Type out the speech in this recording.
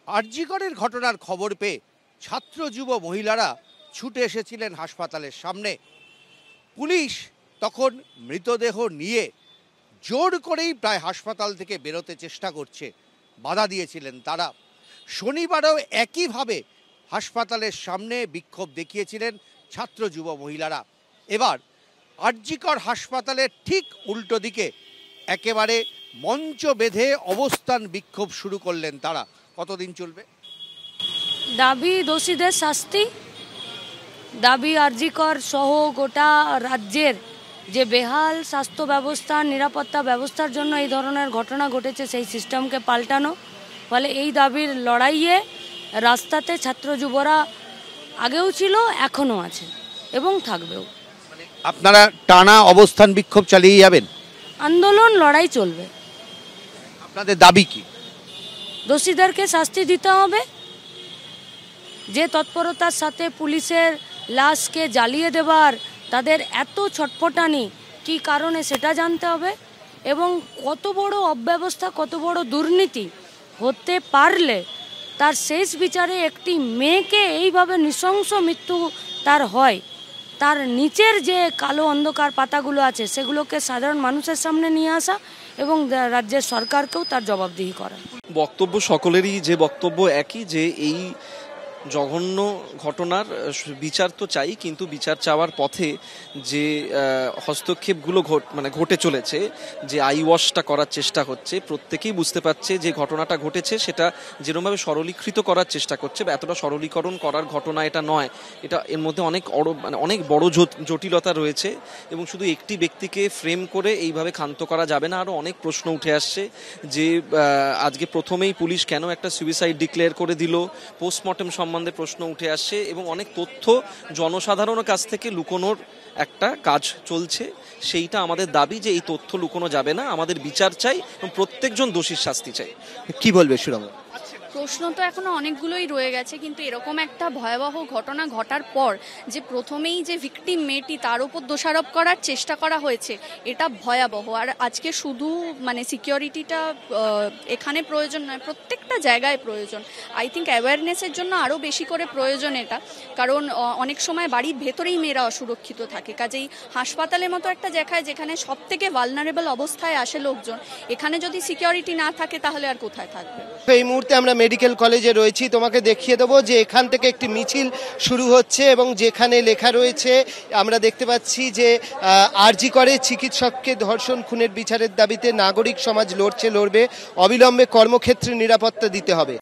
আরজিকরের ঘটনার খবর পেয়ে ছাত্র যুব মহিলারা ছুটে এসেছিলেন হাসপাতালের সামনে। পুলিশ তখন মৃতদেহ নিয়ে জোর করেই প্রায় হাসপাতাল থেকে বেরোতে চেষ্টা করছে, বাধা দিয়েছিলেন তারা। শনিবারও একইভাবে হাসপাতালের সামনে বিক্ষোভ দেখিয়েছিলেন ছাত্র যুব মহিলারা। এবার আরজিকর হাসপাতালের ঠিক উল্টো দিকে একেবারে মঞ্চ বেঁধে অবস্থান বিক্ষোভ শুরু করলেন তারা। কতদিন চলবে? দাবি দোষীদের শাস্তি, দাবি আরজিকর সহ গোটা রাজ্যের যে বেহাল স্বাস্থ্য ব্যবস্থা, নিরাপত্তা ব্যবস্থার জন্য এই ধরনের ঘটনা ঘটেছে সেই সিস্টেমকে পাল্টানো। ফলে এই দাবির লড়াইয়ে রাস্তাতে ছাত্র যুবরা আগেও ছিল, এখনও আছে এবং থাকবেও। আপনারা টানা অবস্থান বিক্ষোভ চালিয়ে যাবেন? আন্দোলন লড়াই চলবে। আপনাদের দাবি কি? দোষীদেরকে শাস্তি দিতে হবে। যে তৎপরতার সাথে পুলিশের লাশকে জ্বালিয়ে দেবার তাদের এত ছটফটানি কী কারণে সেটা জানতে হবে, এবং কত বড় অব্যবস্থা, কত বড় দুর্নীতি হতে পারলে তার শেষ বিচারে একটি মেয়েকে এইভাবে নৃশংস মৃত্যু তার হয়, তার নিচের যে কালো অন্ধকার পাতাগুলো আছে সেগুলোকে সাধারণ মানুষের সামনে নিয়ে আসা এবং রাজ্যের সরকারকেও তার জবাবদিহি করা। বক্তব্য সকলেরই যে বক্তব্য একই, যে এই জঘন্য ঘটনার বিচার তো চাই, কিন্তু বিচার চাওয়ার পথে যে হস্তক্ষেপগুলো ঘটে চলেছে, যে আই ওয়াশটা করার চেষ্টা হচ্ছে, প্রত্যেকেই বুঝতে পারছে যে ঘটনাটা ঘটেছে সেটা যেরকমভাবে সরলীকৃত করার চেষ্টা করছে, বা এতটা সরলীকরণ করার ঘটনা এটা নয়। এটা এর মধ্যে অনেক বড় জটিলতা রয়েছে, এবং শুধু একটি ব্যক্তিকে ফ্রেম করে এইভাবে ক্ষান্ত করা যাবে না। আরও অনেক প্রশ্ন উঠে আসছে, যে আজকে প্রথমেই পুলিশ কেন একটা সুইসাইড ডিক্লেয়ার করে দিল, পোস্টমর্টেম সম্বন্ধে প্রশ্ন উঠে আসছে, এবং অনেক তথ্য জনসাধারণের কাছ থেকে লুকোনোর একটা কাজ চলছে। সেইটা আমাদের দাবি, যে এই তথ্য লুকোনো যাবে না, আমাদের বিচার চাই এবং প্রত্যেকজন দোষীর শাস্তি চাই। কি বলবে সুরঙ্গ? প্রশ্ন তো এখনো অনেকগুলোই রয়ে গেছে, কিন্তু এরকম একটা ভয়াবহ ঘটনা ঘটার পর যে প্রথমেই যে ভিকটিম মেয়েটি তার উপর দোষারোপ করার চেষ্টা করা হয়েছে, এটা ভয়াবহ। আর আজকে শুধু সিকিউরিটিটা এখানে প্রয়োজন নয়, প্রত্যেকটা জায়গায় প্রয়োজন। আই থিঙ্ক অ্যাওয়ারনেসের জন্য আরও বেশি করে প্রয়োজন এটা, কারণ অনেক সময় বাড়ির ভেতরেই মেয়েরা অসুরক্ষিত থাকে। কাজেই হাসপাতালের মতো একটা জায়গায় যেখানে সব থেকে ভালনারেবল অবস্থায় আসে লোকজন, এখানে যদি সিকিউরিটি না থাকে তাহলে আর কোথায় থাকবে? এই মুহূর্তে আমরা মেডিকেল কলেজে রয়েছি, তোমাকে দেখিয়ে দেবো যে এখান থেকে একটি মিছিল শুরু হচ্ছে, এবং যেখানে লেখা রয়েছে আমরা দেখতে পাচ্ছি যে আরজিকরে চিকিৎসককে ধর্ষণ খুনের বিচারের দাবিতে নাগরিক সমাজ লড়বে, অবিলম্বে কর্মক্ষেত্রে নিরাপত্তা দিতে হবে।